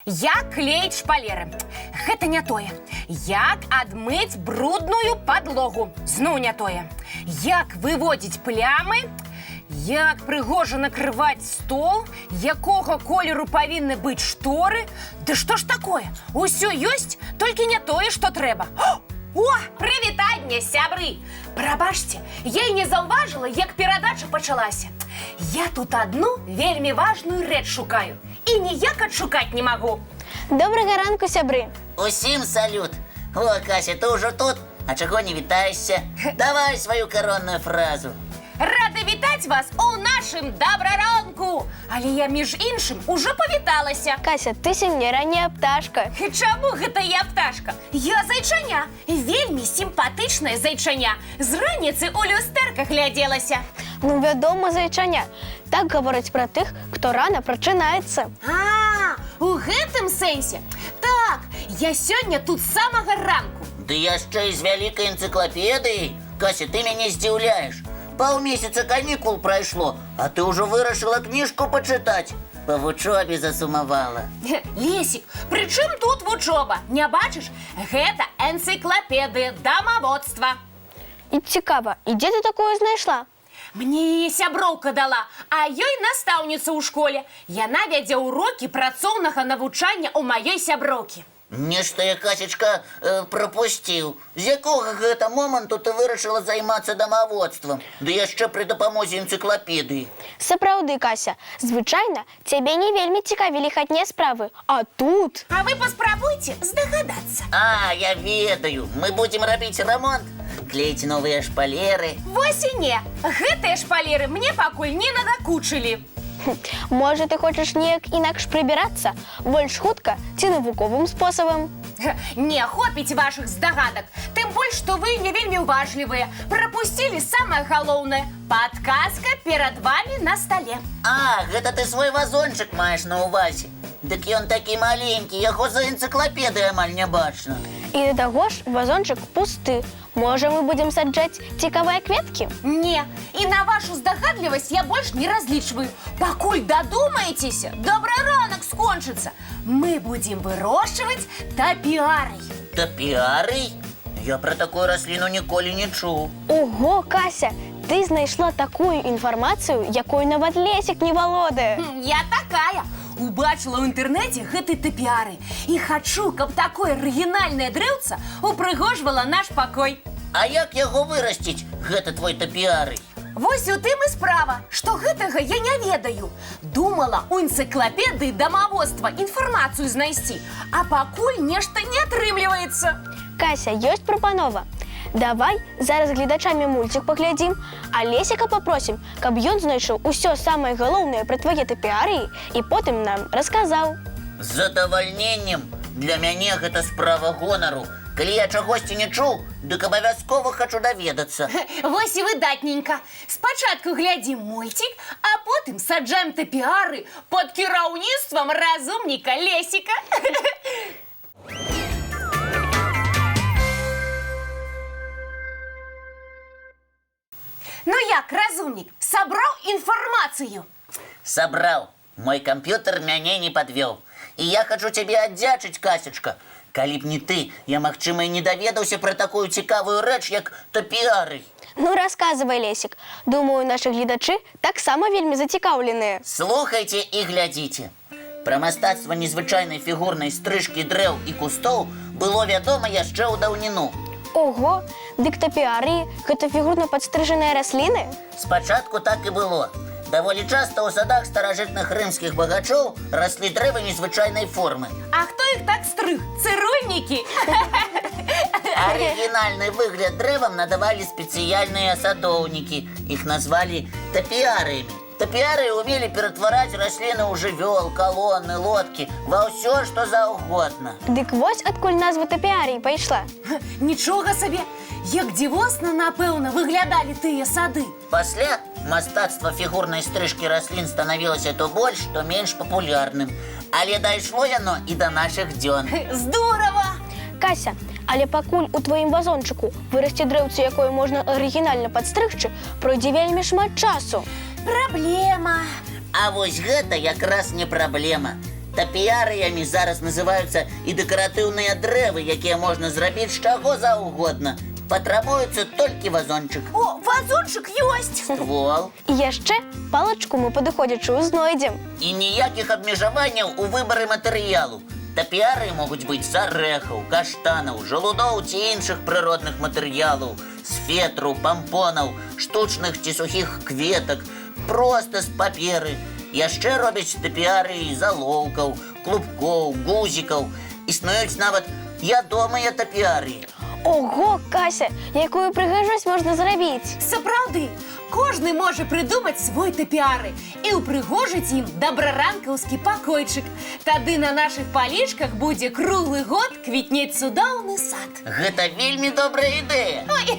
Як клеіць шпалеры. Гэта не тое. Як адмыць брудную падлогу. Зноў не тое. Як выводзіць плямы. Як прыгожа накрываць стол. Якога колеру павінны быць шторы. Ды што ж такое? Усё ёсць, толькі не тое, што трэба. О, прывітанне, сябры! Прабачце, я і не заўважыла, як перадача пачалася. Я тут адну вельмі важную рэч шукаю. І ніяк адшукаць не магу. Добрага ранку, сябры. Усім салют. О, Кася, ты ўжо тут? А чаго не вітаешся? Давай сваю коронную фразу. Рада вітаць вас у нашым добраранку. Але я, між іншым, ужо павіталася. Кася, ты сёння ранняя пташка. Чаму гэта я пташка? Я зайчаня. Вельмі сімпатычная зайчаня. З раніцы ў люстэрках глядзелася. Ну, вядома, зайчаня. Так гавораць пра тых, хто рана прачынаецца. У гэтым сэнсе? Так, я сёння тут з самага ранку. Ды яшчэ і з вялікай энцыклапедыяй. Кася, ты мяне здзіўляеш. Паўмесяца канікул прайшло, а ты ўжо вырашыла кніжку пачытаць. Па вучобе засумавала. Лесік, пры чым тут вучоба? Не бачыш? Гэта энцыклапедыя дамаводства. І цікава, і дзе ты такое знайшла? Мне сяброўка дала, а ёй настаўніца ў школе. Яна вядзе ўрокі працоўнага навучання ў маёй сяброўкі. Нешта я, Касечка, прапусціў. З якога гэта моманту ты вырашыла займацца дамаводствам? Ды яшчэ пры дапамозе энцыклапедыі. Сапраўды, Кася, звычайна цябе не вельмі цікавілі хатнія справы, а тут... А вы паспрабуйце здагадацца. А, я ведаю, мы будзем рабіць рамонт, клеіць новыя шпалеры. Вось і не. Гэтыя шпалеры мне пакуль не надакучылі. Можа, ты хочаш неяк інакш прыбірацца? Больш хутка ці навуковым спосабам? Не хопіць вашых здагадак. Тым больш, што вы не вельмі ўважлівыя. Прапусцілі самае галоўнае. Падказка перад вамі на стале. А, гэта ты свой вазончык маеш на ўвазе. Дык ён такі маленькі, яго за энцыклапедыяй амаль не бачна. І да таго ж вазончык пусты. Можа, мы будзем саджаць цікавыя кветкі? Не, і на вашу здагадлівасць я больш не разлічваю. Пакуль дадумаецеся, добры ранак скончыцца. Мы будзем вырошчваць тапіарый. Тапіарый? Я пра такую расліну ніколі не чуў. Ого, Кася, ты знайшла такую інфармацыю, якой нават Лесік не валодае. Я такая. Убачыла ў інтэрнэце гэты тапіары. І хачу, каб такое арыгінальнае дрэўца упрыгожвала наш пакой. А як яго вырасціць, гэта твой тапіарый? Вось у тым і справа, што гэтага я не ведаю. Думала у энцыклапедыі дамаводства інфармацыю знайсці, а пакуль нешта не атрымліваецца. Кася, ёсць прапанова. Давай зараз гледачамі мульцік паглядзім, а Лесіка папросім, каб ён знайшоў усё самае галоўнае пра твае тапіарыі і потым нам расказаў. З задавальненнем. Для мяне гэта справа гонару. Калі я чагосьці не чуў, дык абавязкова хачу даведацца. Вось і выдатненька. Спачатку глядзім мульцік, а потым саджаем тапіары пад кіраўніцтвам разумніка Лесіка. Ну як, разумнік, сабраў інфармацыю? Сабраў. Мой камп'ютар мяне не падвёў. І я хачу цябе аддзячыць, Касечка. Калі б не ты, я, магчыма, і не даведаўся пра такую цікавую рэч, як тапіарый. Ну, расказвай, Лесік. Думаю, нашы гледачы таксама вельмі зацікаўленыя. Слухайце і глядзіце. Пра мастацтва незвычайнай фігурнай стрыжкі дрэў і кустоў было вядома яшчэ ў даўніну. Ого, дык тапіарыі – гэта фігурна падстрыжаныя расліны? Спачатку так і было. Даволі часта ў садах старажытных рымскіх багачоў раслі дрэвы незвычайнай формы. А хто іх так стрыг? Цырульнікі? Арыгінальны выгляд дрэвам надавалі спецыяльныя садоўнікі. Іх назвалі тапіарыямі. Тапіары ўмелі ператвараць расліны ў жывёл, калоны, лодкі, ва ўсё, што заўгодна. Дык вось адкуль назва тапіарый пайшла. Нічога сабе! Як дзівосна, напэўна, выглядалі тыя сады. Пасля мастацтва фігурнай стрыжкі раслін станавілася то больш, то менш папулярным. Але дайшло яно і да нашых дзён. Здорава! Кася, але пакуль у тваім вазончыку вырасце дрэўце, якое можна арыгінальна падстрыгчы, пройдзе вельмі шмат часу. Праблема. А вось гэта якраз не праблема. Тапіарыямі зараз называюцца і дэкаратыўныя дрэвы, якія можна зрабіць з чаго заўгодна. Патрабуецца толькі вазончык. О, вазончик ёсць! Ствол. І яшчэ палачку мы падыходзячую знойдзем. І ніякіх абмежаванняў у выбары матэрыялу. Тапіары могуць быць з арэхаў, каштанаў, жалудоў ці іншых прыродных матэрыялаў, з фетру, пампонаў, штучных ці сухіх кветак, проста з паперы. Яшчэ робяць тапіары з алоўкаў, клубкоў, гузікаў. Існуюць нават ядомыя тапіары. Ого, Кася, якую прыгажосць можна зрабіць? Сапраўды, кожны можа прыдумаць свой тапіары і ўпрыгожыць ім дабраранкаўскі пакойчык. Тады на нашых палічках будзе круглы год квітнець цудоўны сад. Гэта вельмі добрая ідэя. Ой,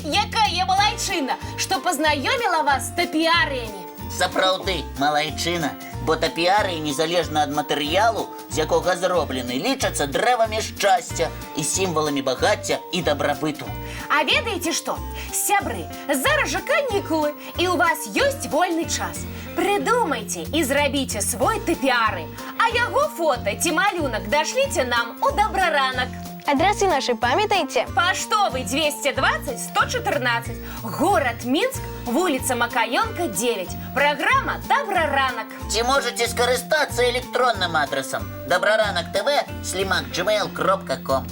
якая малайчына, што пазнаёміла вас з тапіарыямі. Сапраўды, малайчына, бо тапіары, незалежна ад матэрыялу, з якога зроблены, лічацца дрэвамі шчасця і сімваламі багацця і дабрабыту. А ведаеце што? Сябры, зараз жа канікулы, і ў вас ёсць вольны час. Прыдумайце і зрабіце свой тапіары, а яго фота ці малюнак дашліце нам у дабраранак. Адрасы наши памятаеце? Паштовый 220-114, город Минск, вуліца Макаёнка, 9. Праграма «Дабраранак». Ці можаце скарыстацца электронным адрасам dabraranok.tv@gmail.com.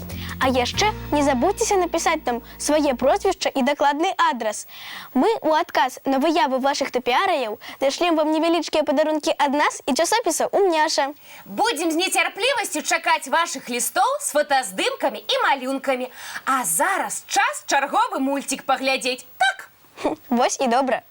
А яшчэ не забудзьцеся напісаць нам свае прозвішча і дакладны адрас. Мы у адказ на выявы вашых тапіарыяў дашлем вам невялічкія падарункі ад нас і часопіса «Умняша». Будзем з нецярплівасцю чакаць вашых лістоў з фотаздымкамі і малюнкамі. А зараз час чарговы мульцік паглядзець, так? Вось і добра.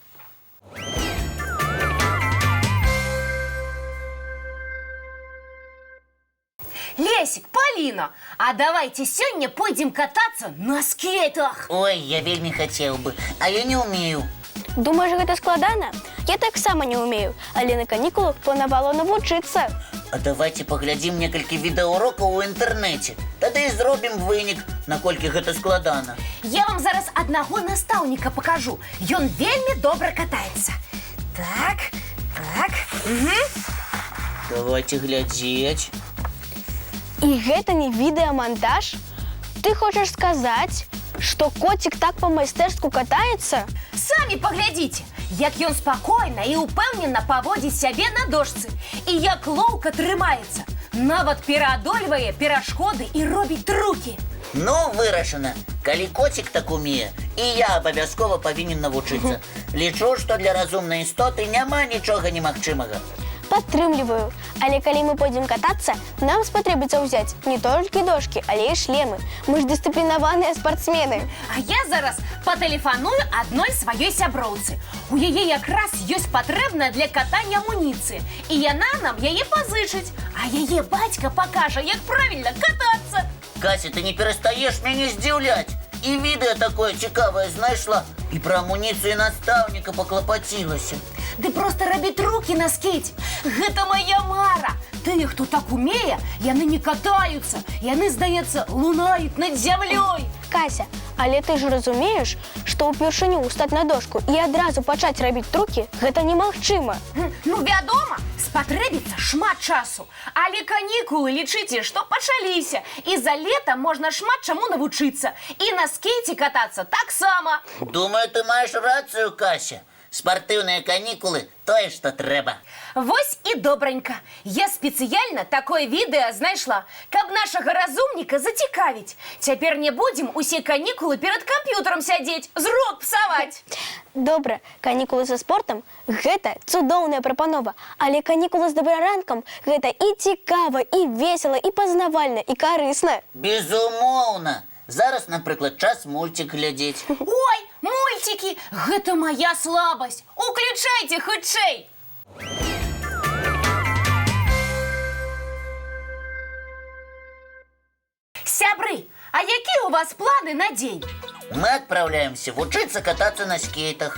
Лесик, Полина, а давайте сёння пойдем кататься на скейтах. Ой, я вельмі хацеў бы, а я не ўмею. Думаеш, гэта складана? Я таксама не ўмею, але на канікулах планавала навучыцца. А давайте паглядзім некалькі відэаурокаў у інтэрнэце. Тады і зробім вынік, наколькі гэта складана. Я вам зараз аднаго настаўніка пакажу. Ён вельмі добра катаецца. Так, так, Давайте глядзець. І гэта не відэамантаж? Ты хочаш сказаць, што коцік так па-майстэрску катаецца? Самі паглядзіце, як ён спакойна і ўпэўнена паводзіць сябе на дошцы. І як лоўка трымаецца. Нават пераадольвае перашкоды і робіць трукі. Ну, вырашана. Калі коцік так умее, і я абавязкова павінен навучыцца. Лічу, што для разумнай істоты няма нічога немагчымага. Падтрымліваю. Але калі мы пойдзем катацца, нам спатрэбіцца ўзяць не толькі дошкі, але і шлемы. Мы ж дысцыплінаваныя спартсмены. А я зараз патэлефаную адной сваёй сяброўцы. У яе якраз ёсць патрэбная для катання амуніцыя. І яна нам яе пазычыць. А яе бацька пакажа, як правільна катацца. Кася, ты не перастаеш мяне здзіўляць. І відэа такое цікавае знайшла. І пра амуніцыю настаўніка паклапацілася. Ды проста рабіць рукі на скейце. Гэта моя мара. Тыя, хто так умее, яны не катаюцца. Яны, здаецца, лунаюць над зямлёй. Кася, але ты ж разумееш, што ўпершыню ўстаць на дошку і адразу пачаць рабіць трукі гэта немагчыма. Ну, вядома, спатрэбіцца шмат часу. Але канікулы, лічыце, што пачаліся. І за лета можна шмат чаму навучыцца. І на скейце катацца таксама. Думаю, ты маеш рацыю, Кася. Спартыўныя канікулы – тое, што трэба. Вось і добранька. Я спецыяльна такое відэа знайшла, каб нашага разумніка зацікавіць. Цяпер не будзем усе канікулы перад камп'ютарам сядзець, зрок псаваць. Добра, канікулы са спортам – гэта цудоўная прапанова. Але канікулы з дабраранкам – гэта і цікава, і весела, і пазнавальна, і карысна. Безумоўна. Зараз, напрыклад, час мульцік глядзець. Ой, мульцікі, гэта моя слабасць. Уключайце хутчэй. Сябры, а якія у вас планы на дзень? Мы адпраўляемся вучыцца катацца на скейтах.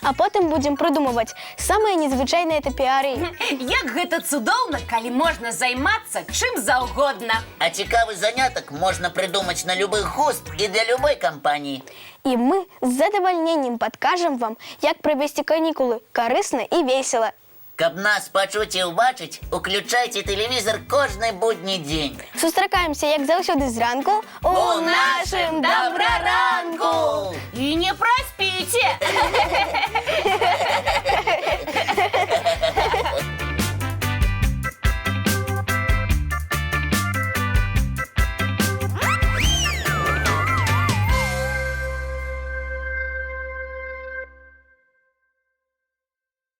А потым будзем прыдумываць самыя незвычайныя тапіарыі. Як гэта цудоўна, калі можна займацца чым заўгодна. А цікавы занятак можна прыдумаць на любы густ і для любой кампаніі. І мы з задавальненнем падкажам вам, як правесці канікулы карысна і весела. Каб нас пачуць і ўбачыць, уключайце тэлевізор кожны будні дзень. Сустракаемся, як заўсёды зранку у нашым добраранку! І не праспіце!